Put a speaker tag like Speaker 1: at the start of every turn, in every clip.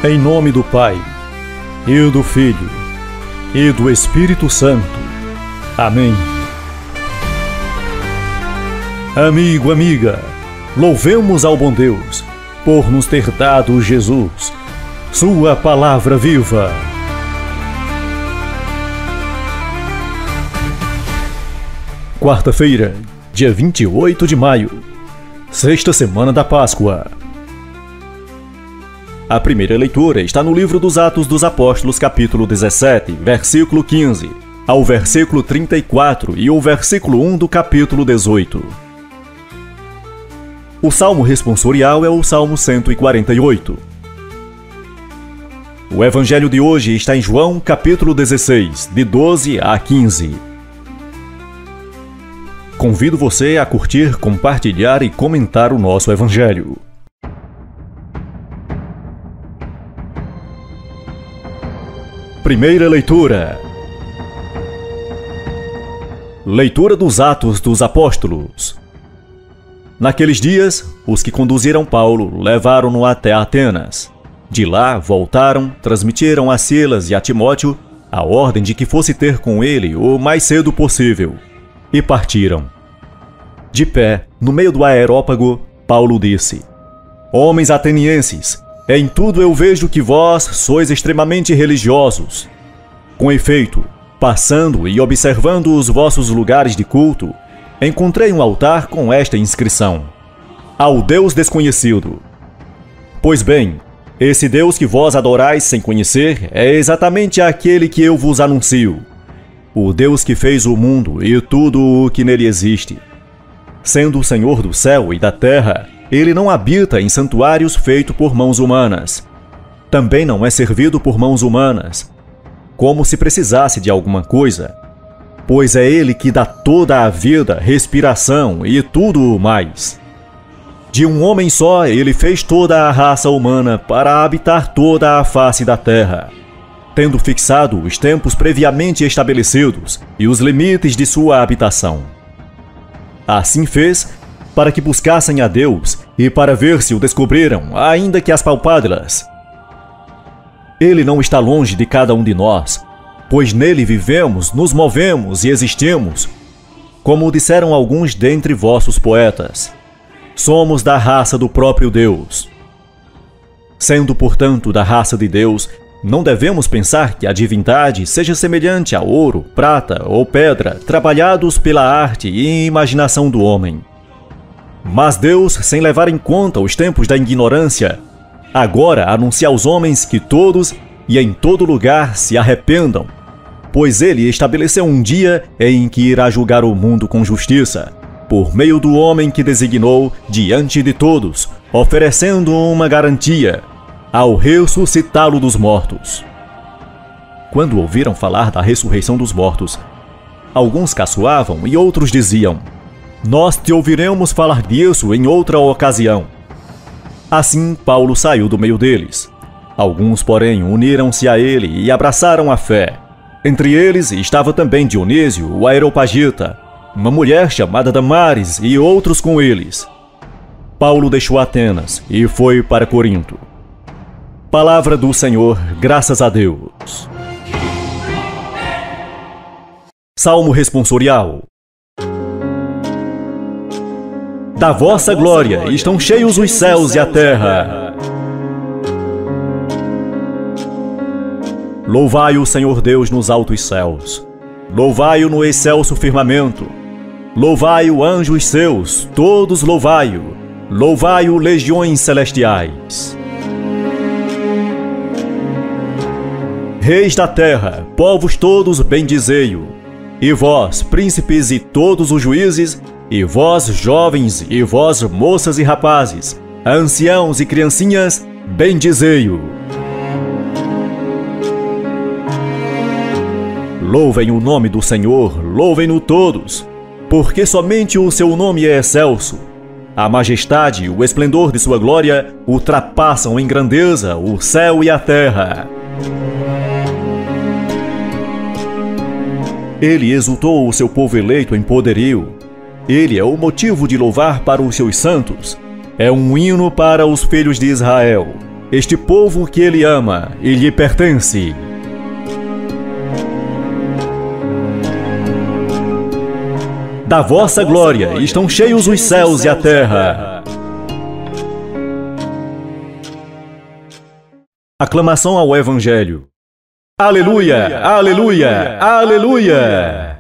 Speaker 1: Em nome do Pai, e do Filho, e do Espírito Santo. Amém. Amigo, amiga, louvemos ao bom Deus por nos ter dado Jesus, sua palavra viva. Quarta-feira, dia 28 de maio, sexta semana da Páscoa. A primeira leitura está no livro dos Atos dos Apóstolos, capítulo 17, versículo 15, ao versículo 34 e o versículo 1 do capítulo 18. O salmo responsorial é o Salmo 148. O evangelho de hoje está em João, capítulo 16, de 12 a 15. Convido você a curtir, compartilhar e comentar o nosso evangelho. Primeira leitura. Leitura dos Atos dos Apóstolos. Naqueles dias, os que conduziram Paulo levaram-no até Atenas. De lá, voltaram, transmitiram a Silas e a Timóteo a ordem de que fosse ter com ele o mais cedo possível, e partiram. De pé, no meio do aerópago, Paulo disse: Homens atenienses, em tudo eu vejo que vós sois extremamente religiosos. Com efeito, passando e observando os vossos lugares de culto, encontrei um altar com esta inscrição: Ao Deus desconhecido. Pois bem, esse Deus que vós adorais sem conhecer é exatamente aquele que eu vos anuncio, o Deus que fez o mundo e tudo o que nele existe. Sendo o Senhor do céu e da terra, ele não habita em santuários feitos por mãos humanas. Também não é servido por mãos humanas, como se precisasse de alguma coisa, pois é ele que dá toda a vida, respiração e tudo o mais. De um homem só, ele fez toda a raça humana para habitar toda a face da terra, tendo fixado os tempos previamente estabelecidos e os limites de sua habitação. Assim fez para que buscassem a Deus e para ver se o descobriram, ainda que as palpadelas. Ele não está longe de cada um de nós, pois nele vivemos, nos movemos e existimos. Como disseram alguns dentre vossos poetas, somos da raça do próprio Deus. Sendo, portanto, da raça de Deus, não devemos pensar que a divindade seja semelhante a ouro, prata ou pedra, trabalhados pela arte e imaginação do homem. Mas Deus, sem levar em conta os tempos da ignorância, agora anuncia aos homens que todos e em todo lugar se arrependam, pois ele estabeleceu um dia em que irá julgar o mundo com justiça, por meio do homem que designou diante de todos, oferecendo uma garantia: ao ressuscitá-lo dos mortos. Quando ouviram falar da ressurreição dos mortos, alguns caçoavam e outros diziam: Nós te ouviremos falar disso em outra ocasião. Assim, Paulo saiu do meio deles. Alguns, porém, uniram-se a ele e abraçaram a fé. Entre eles estava também Dionísio, o Areopagita, uma mulher chamada Damares e outros com eles. Paulo deixou Atenas e foi para Corinto. Palavra do Senhor, graças a Deus. Salmo responsorial. Da vossa glória estão cheios os céus e a terra. Louvai o Senhor Deus nos altos céus. Louvai-o no excelso firmamento. Louvai-o, anjos seus, todos louvai-o. Louvai-o, legiões celestiais. Reis da terra, povos todos, bendizei-o. E vós, príncipes e todos os juízes, e vós, jovens, e vós, moças e rapazes, anciãos e criancinhas, bendizei-o. Louvem o nome do Senhor, louvem-no todos, porque somente o seu nome é excelso. A majestade e o esplendor de sua glória ultrapassam em grandeza o céu e a terra. Ele exultou o seu povo eleito em poderio. Ele é o motivo de louvar para os seus santos. É um hino para os filhos de Israel. este povo que ele ama e lhe pertence. Da vossa glória estão cheios os céus e a terra. Aclamação ao Evangelho. Aleluia! Aleluia! Aleluia!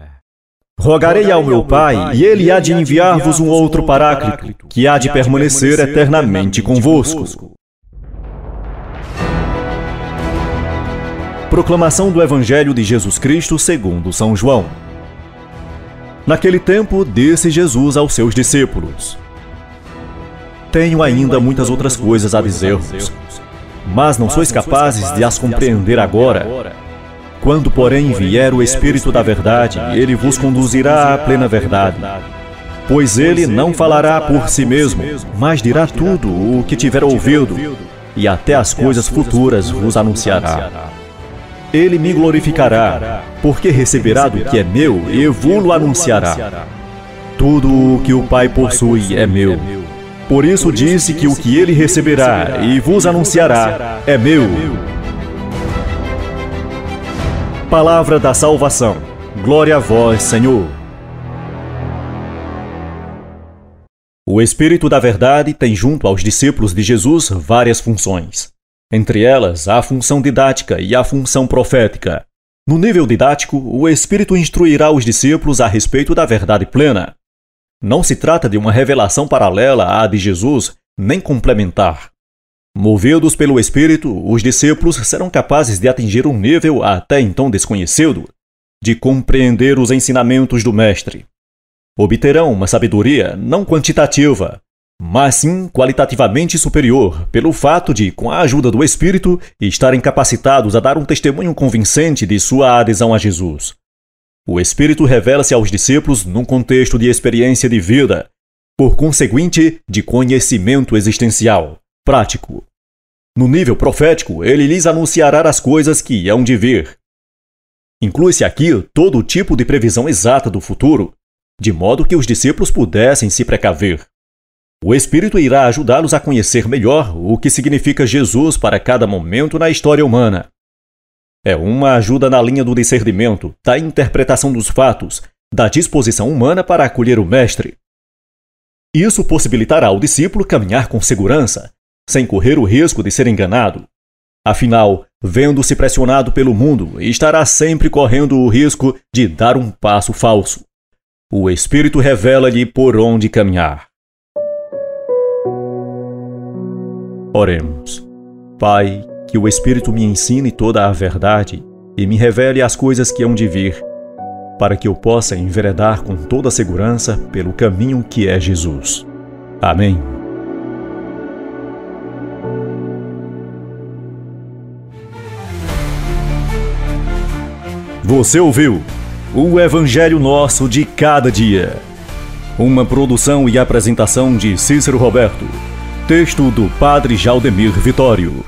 Speaker 1: Rogarei ao meu Pai, e Ele há de enviar-vos um outro Paráclito, que há de permanecer eternamente convosco. Proclamação do Evangelho de Jesus Cristo segundo São João. Naquele tempo, disse Jesus aos seus discípulos: Tenho ainda muitas outras coisas a dizer-vos, mas não sois capazes de as compreender agora. Quando, porém, vier o Espírito da Verdade, ele vos conduzirá à plena verdade. Pois ele não falará por si mesmo, mas dirá tudo o que tiver ouvido, e até as coisas futuras vos anunciará. Ele me glorificará, porque receberá do que é meu e vô-lo anunciará. Tudo o que o Pai possui é meu. Por isso disse que o que ele receberá e vos anunciará é meu. Palavra da salvação. Glória a vós, Senhor. O Espírito da Verdade tem junto aos discípulos de Jesus várias funções. Entre elas, a função didática e a função profética. No nível didático, o Espírito instruirá os discípulos a respeito da verdade plena. Não se trata de uma revelação paralela à de Jesus, nem complementar. Movidos pelo Espírito, os discípulos serão capazes de atingir um nível até então desconhecido, de compreender os ensinamentos do Mestre. Obterão uma sabedoria não quantitativa, mas sim qualitativamente superior, pelo fato de, com a ajuda do Espírito, estarem capacitados a dar um testemunho convincente de sua adesão a Jesus. O Espírito revela-se aos discípulos num contexto de experiência de vida, por conseguinte, de conhecimento existencial, prático. No nível profético, ele lhes anunciará as coisas que hão de vir. Inclui-se aqui todo tipo de previsão exata do futuro, de modo que os discípulos pudessem se precaver. O Espírito irá ajudá-los a conhecer melhor o que significa Jesus para cada momento na história humana. É uma ajuda na linha do discernimento, da interpretação dos fatos, da disposição humana para acolher o Mestre. Isso possibilitará ao discípulo caminhar com segurança, sem correr o risco de ser enganado. Afinal, vendo-se pressionado pelo mundo, estará sempre correndo o risco de dar um passo falso. O Espírito revela-lhe por onde caminhar. Oremos. Pai, que o Espírito me ensine toda a verdade e me revele as coisas que hão de vir, para que eu possa enveredar com toda segurança pelo caminho que é Jesus. Amém. Você ouviu o Evangelho Nosso de Cada Dia. Uma produção e apresentação de Cícero Roberto. Texto do Padre Jaldemir Vitório.